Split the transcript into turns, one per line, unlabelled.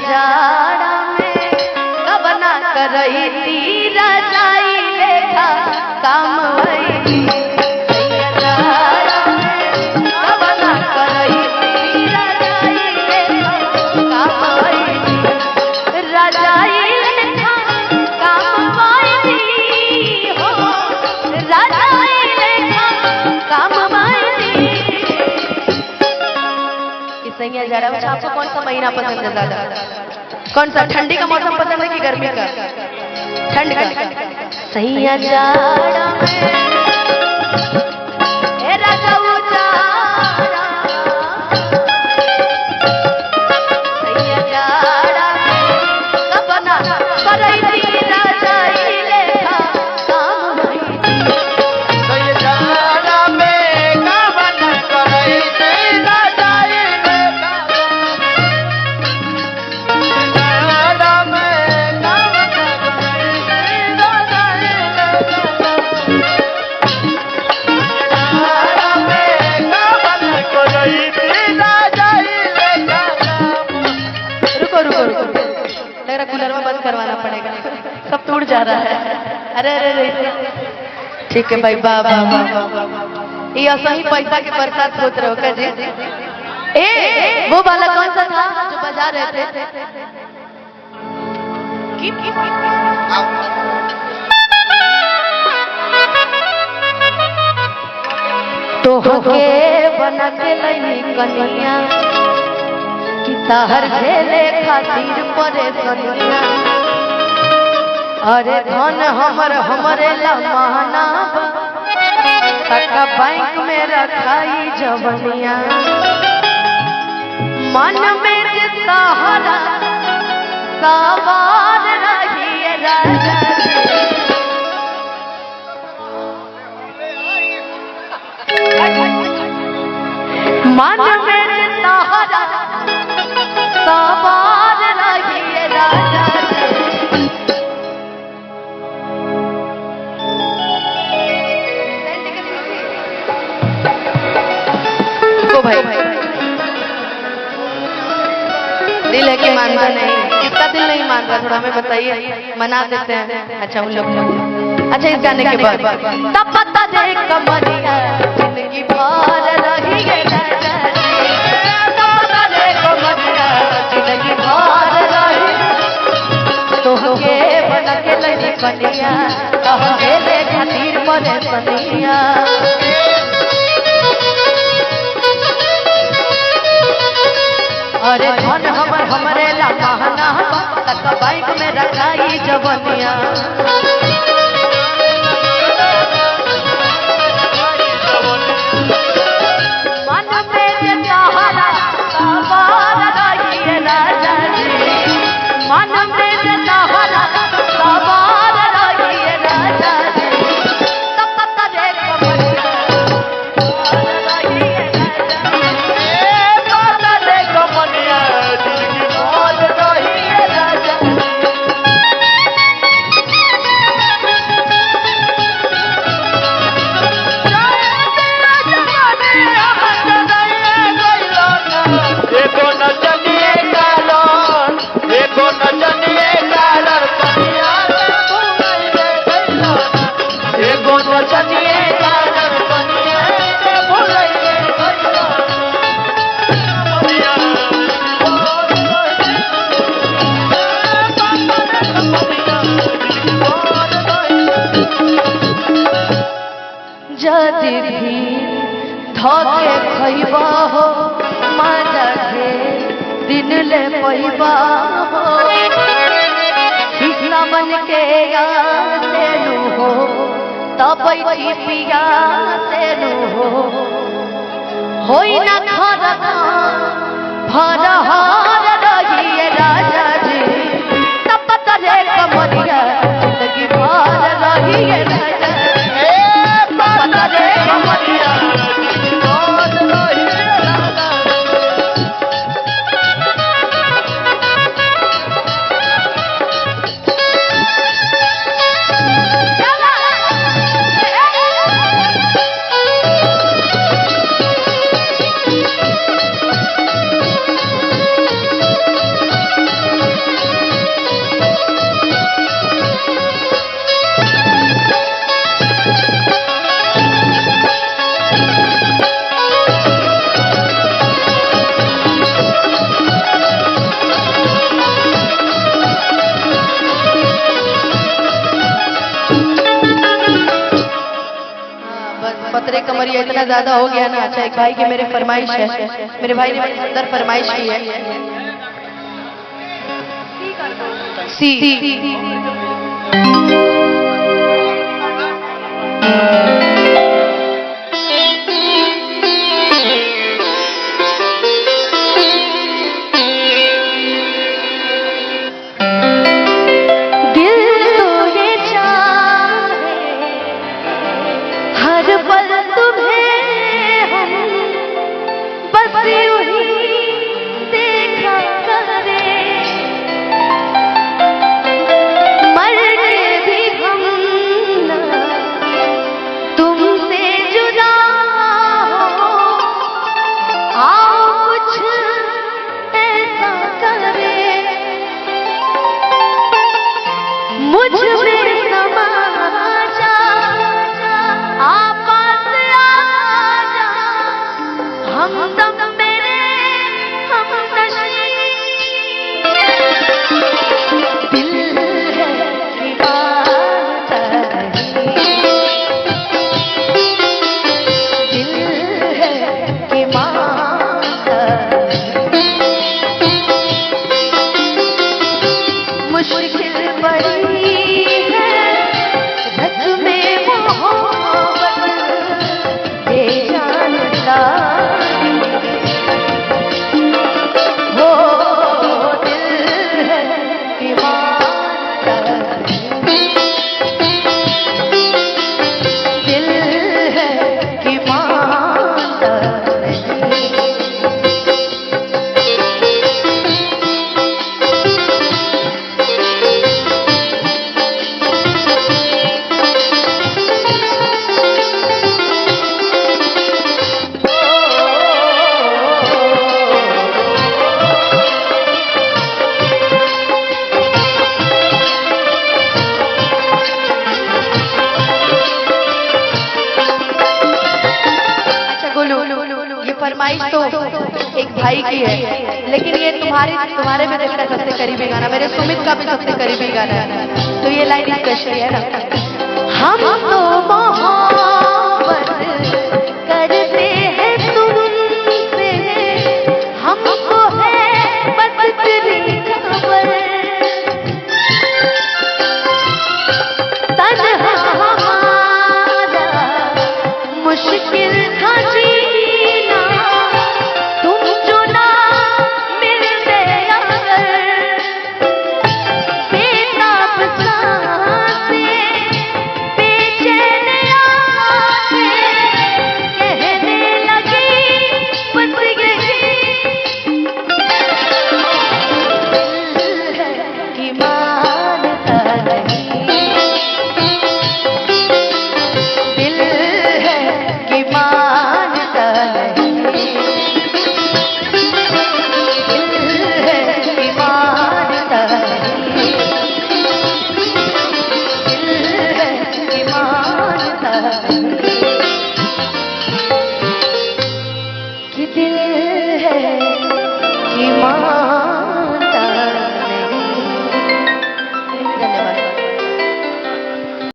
जाड़ा में कबना करई तीरा जाई लेखा काम वही सैया जाड़ा में कबना करई तीरा जाई लेखा काम वही राजाई लेखा काम वही हो राजाई लेखा काम वही। सैया जाड़ा में आपको कौन सा महीना पसंद है ज्यादा? कौन सा? ठंडी का मौसम पसंद है कि गर्मी का? ठंड का। सैया जाड़ा में ए राजा जाड़ा सैया जाड़ा कबना करई तीरा जाई लेखा काम वही
सैया जाड़ा में कबना करई तीरा जाई लेखा जाड़ा में कबना करई तीरा जाई लेखा जाड़ा में कबना करई तीरा जाई लेखा।
रुको रुको रुको लग रहा कूलर में बंद करवाना पड़ेगा, सब टूट जा रहा है। अरे अरे अरे ठीक है भाई, वाह वाह वाह। ये सही पैसा के बरसात सोच रहे हो क्या जी? ए वो वाला कौन सा था जो बजा रहे थे? तो होके बना के लई कनिया कि तहर झेले खातिर परेशानिया। अरे धन हमर हमरे लमाना तका बैंक में रखाई जवनिया। मन में जे सहारा सवार रही राजा मन में जे सहारा सवार रही राजा को भाई दिल है कि मानता नहीं? कितना दिल नहीं मानता थोड़ा हमें बताइए, मना देते हैं। अच्छा उन लोग अच्छा इस गाने के बाद तब पता दे कमरिया जिंदगी भर रही है राजा तब पता दे कमरिया जिंदगी भर रही तो के बना के लई कनिया कह ले खातिर परेशानिया। अरे धन हमर हमरे ला कहना तक बाइक में रखाई जवनिया। मन में जे सहारा सवार रही राजा जी मन में जे सहारा सवार रही राजा जी तब पता दे कमरिया रही जदि भी धके खइबा हो मजा के दिन ले पैबा हो कृष्ण बन के तेनु हो तब पिया तेनु हो होई न खरना फरहार रही राजा जी तब पता रे कमरिया जिंदगी भर रही राजा पता रे कमरिया और ये इतना ज्यादा हो गया ना। अच्छा, एक भाई की मेरी फरमाइश है, मेरे भाई ने बड़ी सुंदर फरमाइश की है। फरमाइश तो एक भाई की है, लेकिन ये तुम्हारे भी दिल का सबसे करीबी गाना, मेरे सुमित का भी सबसे करीबी गाना है। तो ये लाइन स्पेशल है ना। हम तो मोहब्बत